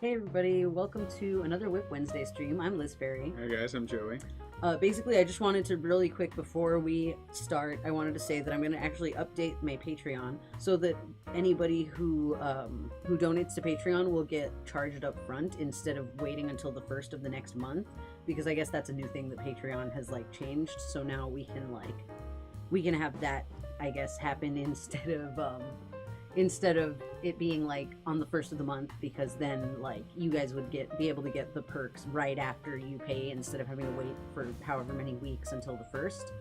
Hey everybody, welcome to another WIP Wednesday stream. I'm Liz Berry. Hey guys, I'm Joey. Basically, I just wanted to really quick before we start, I wanted to say that I'm going to actually update my Patreon so that anybody who donates to Patreon will get charged up front instead of waiting until the first of the next month, because I guess that's a new thing that Patreon has changed. So now we can have that, I guess, happen instead of it being on the first of the month, because then you guys would be able to get the perks right after you pay instead of having to wait for however many weeks until the first.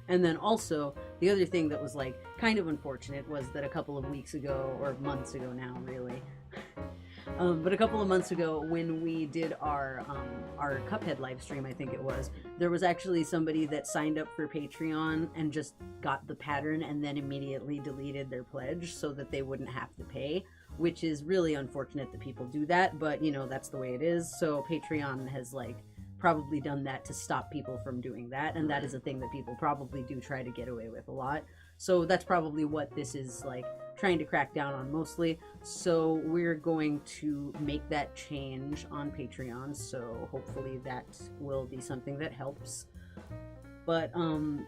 And then also the other thing that was kind of unfortunate was that a couple of weeks ago, or months ago now really, but a couple of months ago when we did our Cuphead live stream, I think it was, there was actually somebody that signed up for Patreon and just got the pattern and then immediately deleted their pledge so that they wouldn't have to pay, which is really unfortunate that people do that, but that's the way it is. So Patreon has probably done that to stop people from doing that, and that is a thing that people probably do try to get away with a lot. So that's probably what this is trying to crack down on mostly. So we're going to make that change on Patreon, so hopefully that will be something that helps. But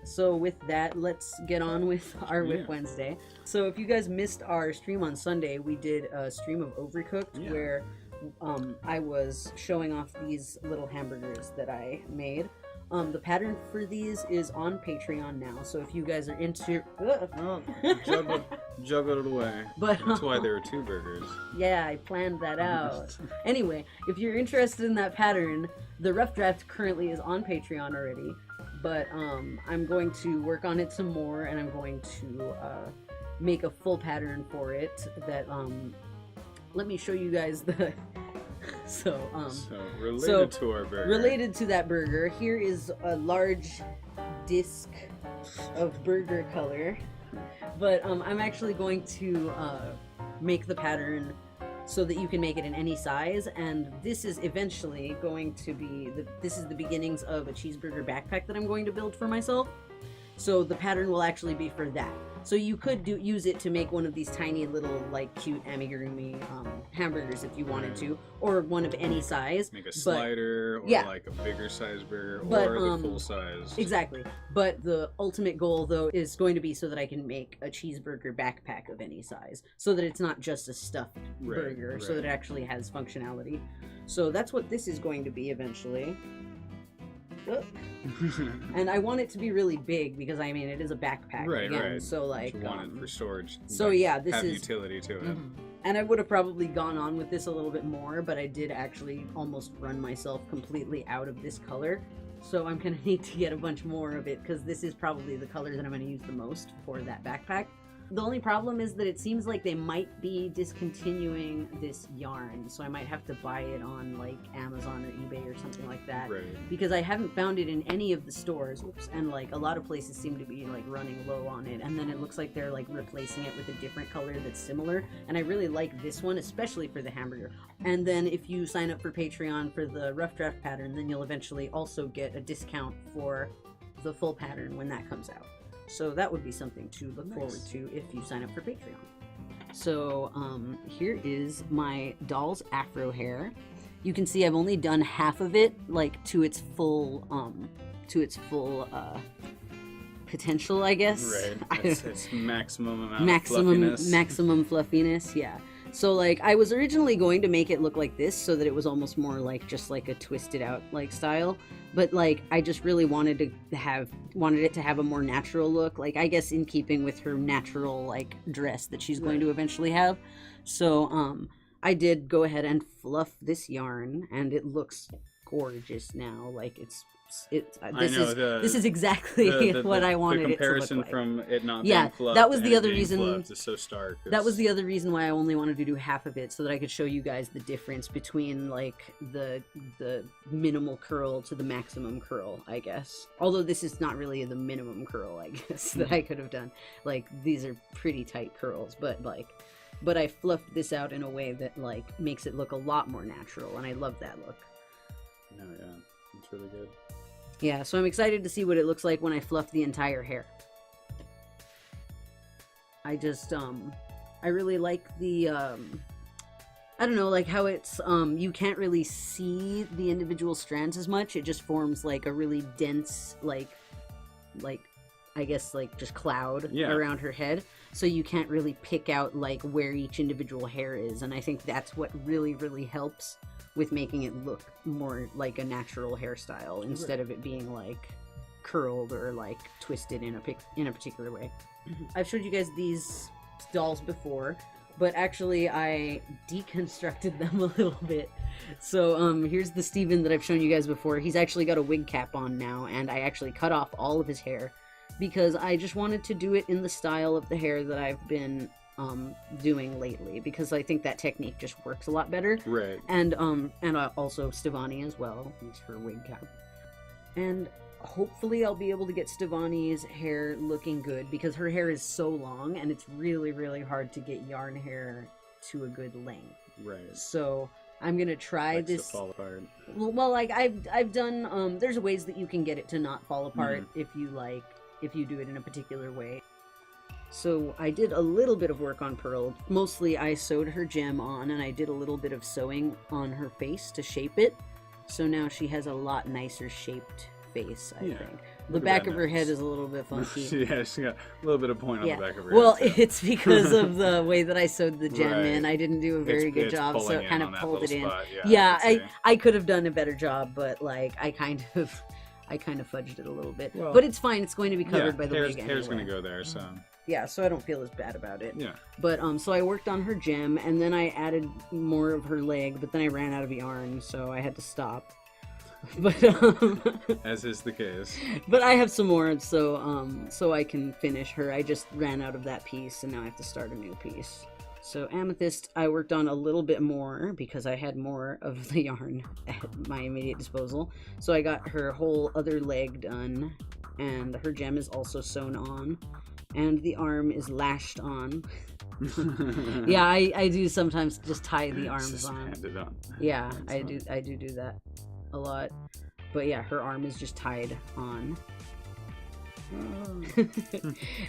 so with that, let's get on with our WIP Wednesday. So if you guys missed our stream on Sunday, we did a stream of Overcooked where I was showing off these little hamburgers that I made. The pattern for these is on Patreon now, so if you guys are into Juggle it away. But that's why there are two burgers. Yeah, I planned that out. Anyway, if you're interested in that pattern, the rough draft currently is on Patreon already, but I'm going to work on it some more, and I'm going to make a full pattern for it that let me show you guys the So related to our burger. Related to that burger, here is a large disc of burger color. But I'm actually going to make the pattern so that you can make it in any size, and this is eventually going to be this is the beginnings of a cheeseburger backpack that I'm going to build for myself. So the pattern will actually be for that. So you could use it to make one of these tiny little cute amigurumi hamburgers if you wanted to, or one of any size. Make a slider, or a bigger size burger, or the full size. Exactly. But the ultimate goal though is going to be so that I can make a cheeseburger backpack of any size, so that it's not just a stuffed burger, so that it actually has functionality. So that's what this is going to be eventually. And I want it to be really big because I mean it is a backpack again. So you want it for storage. So yeah, this have is utility to it. And I would have probably gone on with this a little bit more, but I did actually almost run myself completely out of this color. So I'm gonna need to get a bunch more of it because this is probably the color that I'm gonna use the most for that backpack. The only problem is that it seems like they might be discontinuing this yarn, so I might have to buy it on Amazon or eBay or something like that, because I haven't found it in any of the stores. And a lot of places seem to be running low on it, and then it looks like they're replacing it with a different color that's similar, and I really like this one, especially for the hamburger. And then if you sign up for Patreon for the rough draft pattern, then you'll eventually also get a discount for the full pattern when that comes out. So that would be something to look forward to if you sign up for Patreon. So here is my doll's Afro hair. You can see I've only done half of it, to its full potential, I guess. Right. It's maximum amount of fluffiness. Maximum fluffiness, yeah. So I was originally going to make it look like this so that it was almost more just a twisted out style, but I just really wanted it to have a more natural look, I guess in keeping with her natural dress that she's going to eventually have. So I did go ahead and fluff this yarn, and it looks gorgeous now. This is exactly what I wanted it to look like. The comparison from it not being fluffed, that was the other reason. Is so stark. That was the other reason why I only wanted to do half of it, so that I could show you guys the difference between the minimal curl to the maximum curl, I guess. Although this is not really the minimum curl, I guess, that I could have done. These are pretty tight curls, but I fluffed this out in a way that makes it look a lot more natural, and I love that look. Oh yeah, it's really good. Yeah, so I'm excited to see what it looks like when I fluff the entire hair. I just, I really like the, I I don't know, like how it's you can't really see the individual strands as much. It just forms like a really dense like I guess like just cloud around her head. So you can't really pick out like where each individual hair is, and I think that's what really, really helps with making it look more like a natural hairstyle instead of it being like curled or like twisted in a particular way. I've showed you guys these dolls before, but actually I deconstructed them a little bit. So here's the Steven that I've shown you guys before. He's actually got a wig cap on now, and I actually cut off all of his hair because I just wanted to do it in the style of the hair that I've been doing lately, because I think that technique just works a lot better. Right. And also Stevani as well. It's her wig cap. And hopefully I'll be able to get Stevani's hair looking good, because her hair is so long and it's really, really hard to get yarn hair to a good length. Right. So I'm gonna try this. To fall apart. Well, like I've done. There's ways that you can get it to not fall apart if you do it in a particular way. So I did a little bit of work on Pearl. Mostly I sewed her gem on, and I did a little bit of sewing on her face to shape it. So now she has a lot nicer shaped face, I think. The back of her head is a little bit funky. Yeah, she got a little bit of point on the back of her head. Well, it's because of the way that I sewed the gem in. I didn't do a very good job, so it kind of pulled it in. I could have done a better job, but like I kind of fudged it a little bit. Well, but it's fine. It's going to be covered by the wig anyway. Hair's going to go there, so. Yeah, so I don't feel as bad about it. Yeah. But so I worked on her gem, and then I added more of her leg, but then I ran out of yarn, so I had to stop. But as is the case. But I have some more, so I can finish her. I just ran out of that piece, and now I have to start a new piece. So Amethyst, I worked on a little bit more because I had more of the yarn at my immediate disposal. So I got her whole other leg done, and her gem is also sewn on, and the arm is lashed on. Yeah, I do sometimes just tie the arms on. Yeah, I do that a lot. But yeah, her arm is just tied on.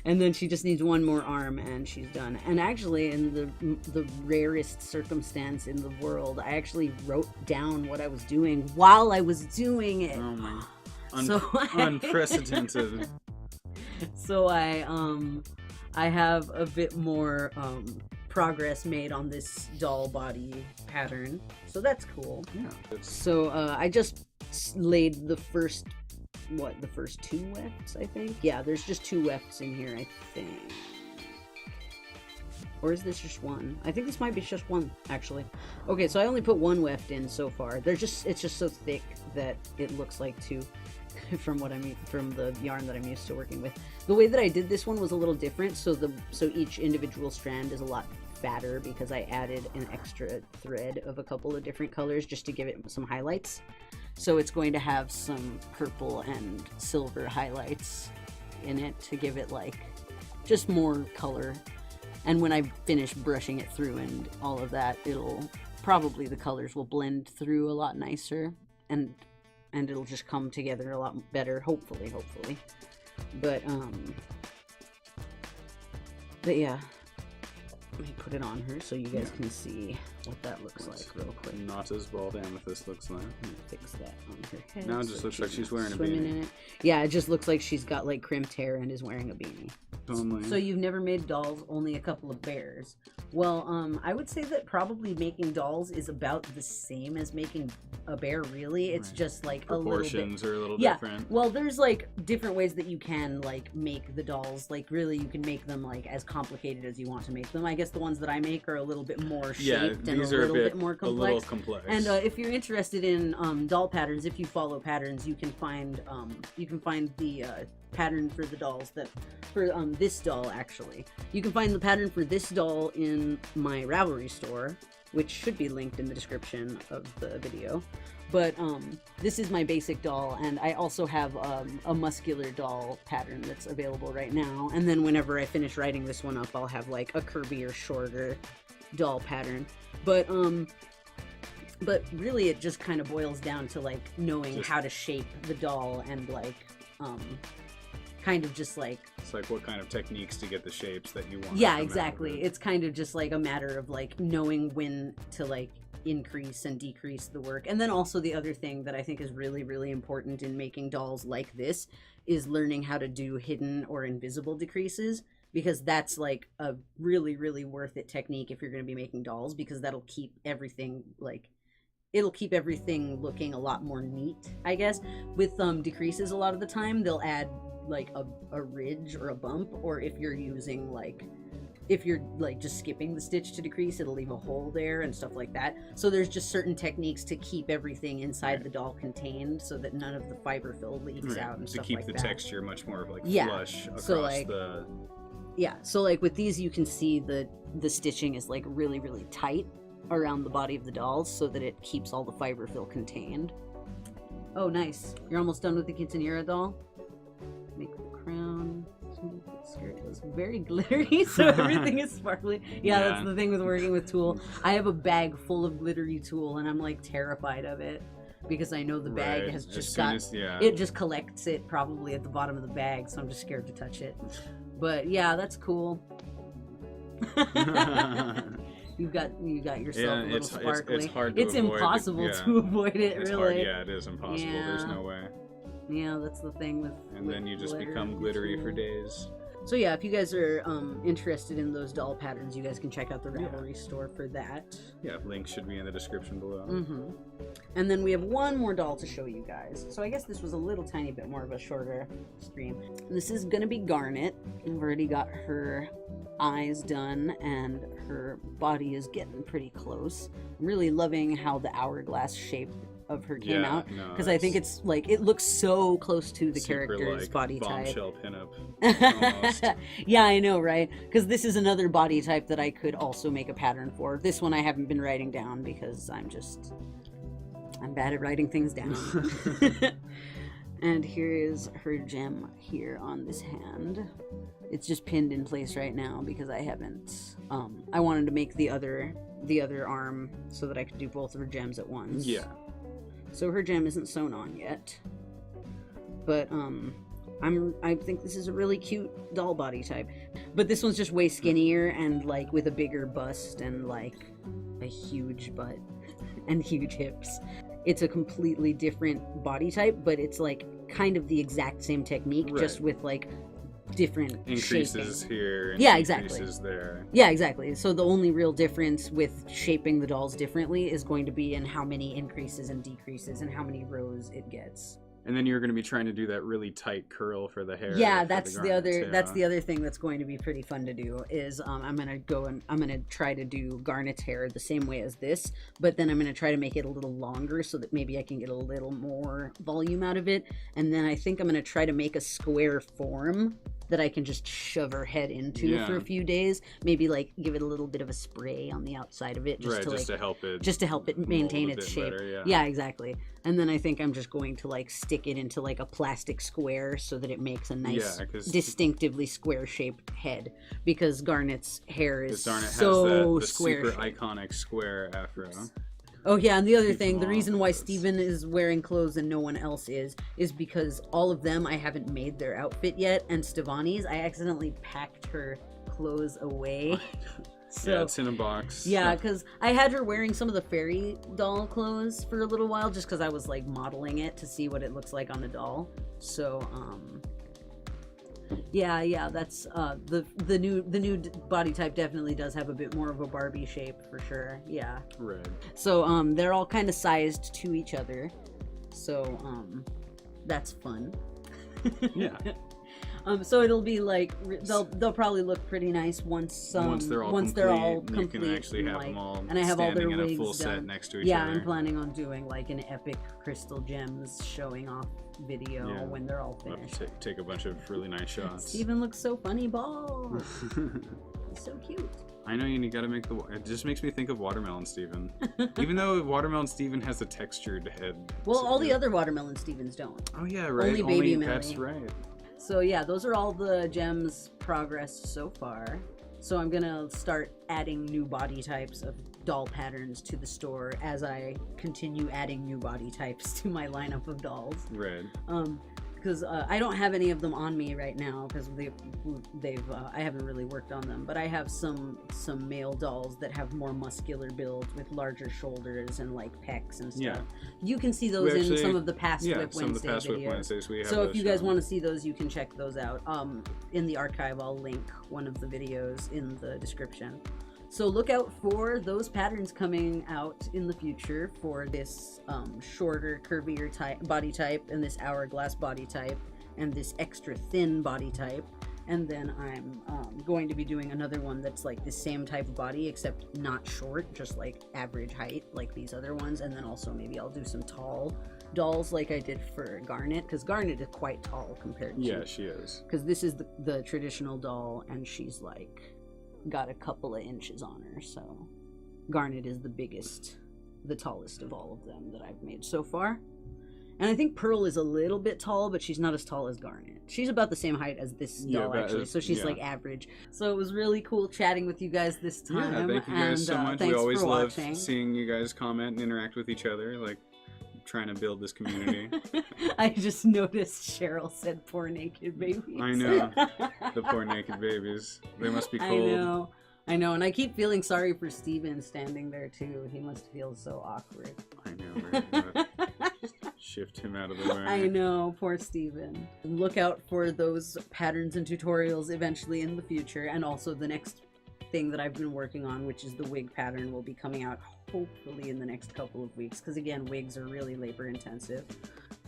And then she just needs one more arm and she's done. And actually, in the rarest circumstance in the world, I actually wrote down what I was doing while I was doing it. Oh my. Unprecedented. So I have a bit more progress made on this doll body pattern, so that's cool. Yeah. So I just laid the first two wefts, I think. Yeah, there's just two wefts in here, I think. Or is this just one? I think this might be just one, actually. Okay, so I only put one weft in so far. It's just so thick that it looks like two. From the yarn that I'm used to working with. The way that I did this one was a little different, so each individual strand is a lot fatter because I added an extra thread of a couple of different colors just to give it some highlights. So it's going to have some purple and silver highlights in it to give it like just more color. And when I finish brushing it through and all of that, the colors will blend through a lot nicer, and it'll just come together a lot better, hopefully. But yeah, let me put it on her so you guys can see what that looks like real quick. Not as bald Amethyst looks like. Let me fix that on her head. Now it just looks like she's wearing a beanie. In it. Yeah, it just looks like she's got like crimped hair and is wearing a beanie. So you've never made dolls, only a couple of bears. Well, I would say that probably making dolls is about the same as making a bear, really. It's just like proportions a little bit, are a little different. Well, there's like different ways that you can like make the dolls. Like really, you can make them like as complicated as you want to make them. I guess the ones that I make are a little bit more shaped and a little bit more complex. A little complex. And if you're interested in doll patterns, if you follow patterns, you can find the pattern for the dolls for this doll. Actually, you can find the pattern for this doll in my Ravelry store, which should be linked in the description of the video. But this is my basic doll, and I also have a muscular doll pattern that's available right now. And then whenever I finish writing this one up, I'll have like a curvier, shorter doll pattern. But really it just kind of boils down to like knowing how to shape the doll and like kind of just like... It's like what kind of techniques to get the shapes that you want. Yeah, exactly. It's kind of just like a matter of like knowing when to like increase and decrease the work. And then also the other thing that I think is really, really important in making dolls like this is learning how to do hidden or invisible decreases, because that's like a really, really worth it technique if you're going to be making dolls, because that'll keep everything like... It'll keep everything looking a lot more neat, I guess. With decreases, a lot of the time, they'll add like a ridge or a bump, or if you're using like, if you're like just skipping the stitch to decrease, it'll leave a hole there and stuff like that. So there's just certain techniques to keep everything inside the doll contained so that none of the fiber fill leaks out and stuff like that. To keep the texture much more like flush across so like, the... Yeah, so like with these, you can see the stitching is like really, really tight around the body of the dolls so that it keeps all the fiber fill contained. Oh, nice. You're almost done with the quinceañera doll. Make the crown. The skirt is very glittery, so everything is sparkly. Yeah, that's the thing with working with tulle. I have a bag full of glittery tulle, and I'm like terrified of it because I know the bag has just it just collects it probably at the bottom of the bag, so I'm just scared to touch it. But yeah, that's cool. You got yourself a little sparkly. It's hard to avoid. Impossible to avoid it, it's really. Hard. Yeah, it is impossible. Yeah. There's no way. Yeah, that's the thing with... And then you just become glittery for days. So yeah, if you guys are interested in those doll patterns, you guys can check out the Ravelry store for that. Yeah, link should be in the description below. Mm-hmm. And then we have one more doll to show you guys. So I guess this was a little tiny bit more of a shorter stream. This is going to be Garnet. We've already got her eyes done and her body is getting pretty close. I'm really loving how the hourglass shape of her came out, because I think it's like it looks so close to the character's like body type. Bombshell pinup. Yeah, I know, right? Because this is another body type that I could also make a pattern for. This one I haven't been writing down because I'm bad at writing things down. And here is her gem here on this hand. It's just pinned in place right now because I haven't I wanted to make the other arm so that I could do both of her gems at once. Yeah. So her gem isn't sewn on yet, but I think this is a really cute doll body type. But this one's just way skinnier and like with a bigger bust and like a huge butt and huge hips. It's a completely different body type, but it's like kind of the exact same technique, just with like different increases shaping. Here and increases there. Yeah, exactly. So the only real difference with shaping the dolls differently is going to be in how many increases and decreases and how many rows it gets. And then you're going to be trying to do that really tight curl for the hair. Yeah, that's the other thing that's going to be pretty fun to do is I'm going to try to do Garnet's hair the same way as this, but then I'm going to try to make it a little longer so that maybe I can get a little more volume out of it. And then I think I'm going to try to make a square form that I can just shove her head into for a few days. Maybe like give it a little bit of a spray on the outside of it, just to help it maintain its shape. Better, yeah, exactly. And then I think I'm just going to like stick it into like a plastic square so that it makes a nice, distinctively square-shaped head. Because Garnet's hair is so square. Super iconic square afro. Oh yeah, and the other thing, the reason why Steven is wearing clothes and no one else is because all of them, I haven't made their outfit yet, and Stevani's, I accidentally packed her clothes away. So, yeah, it's in a box. Yeah, because I had her wearing some of the fairy doll clothes for a little while, just because I was like modeling it to see what it looks like on a doll. So, yeah, that's the new body type definitely does have a bit more of a Barbie shape for sure. Yeah. Right. So they're all kind of sized to each other. So that's fun. Yeah. So it'll be like they'll probably look pretty nice once they're all complete. You can actually have them all and I have all their in wigs a full done. set next to each other. Yeah, I'm planning on doing like an epic crystal gems showing off video when they're all finished. Take a bunch of really nice shots. Steven looks so funny bald. He's so cute. I know you gotta make it just makes me think of Watermelon Steven. Even though Watermelon Steven has a textured head. Well, all the other Watermelon Stevens don't. Oh yeah, right. Only Baby Millie. That's right. So yeah, those are all the gems progressed so far. So I'm gonna start adding new body types of doll patterns to the store as I continue adding new body types to my lineup of dolls. Right. because I don't have any of them on me right now because I haven't really worked on them, but I have some male dolls that have more muscular builds with larger shoulders and like pecs and stuff. Yeah. You can see those in some of the past yeah, WIP some Wednesday of the past videos. WIP Wednesdays we have. So if those you guys shown. want to see those, you can check those out. In the archive, I'll link one of the videos in the description. So look out for those patterns coming out in the future for this shorter, curvier body type, and this hourglass body type, and this extra thin body type. And then I'm going to be doing another one that's like the same type of body, except not short, just like average height, like these other ones. And then also maybe I'll do some tall dolls like I did for Garnet, because Garnet is quite tall compared to... Yeah, she is. Because this is the traditional doll, and she's like... got a couple of inches on her, so Garnet is the biggest, the tallest of all of them that I've made so far. And I think Pearl is a little bit tall, but she's not as tall as Garnet. She's about the same height as this doll, actually, so she's like average. So it was really cool chatting with you guys this time. Yeah, thank you guys so much. We always love seeing you guys comment and interact with each other, like trying to build this community. I just noticed Cheryl said poor naked babies. I know. The poor naked babies. They must be cold. I know, and I keep feeling sorry for Steven standing there too. He must feel so awkward. I know, right? Shift him out of the way. I know, poor Steven. Look out for those patterns and tutorials eventually in the future, and also the next thing that I've been working on, which is the wig pattern, will be coming out hopefully in the next couple of weeks, because again, wigs are really labor intensive.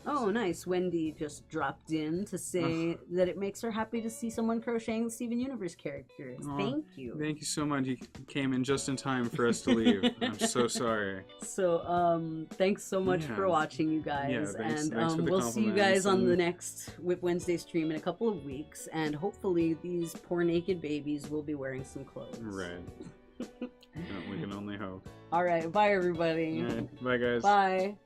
Oh, nice. Wendy just dropped in to say that it makes her happy to see someone crocheting the Steven Universe characters. Thank you. Thank you so much. You came in just in time for us to leave. I'm so sorry. So, thanks so much for watching, you guys. Yeah, thanks and we'll see you guys on the next WIP Wednesday stream in a couple of weeks. And hopefully these poor naked babies will be wearing some clothes. Right. We can only hope. All right. Bye, everybody. All right. Bye, guys. Bye.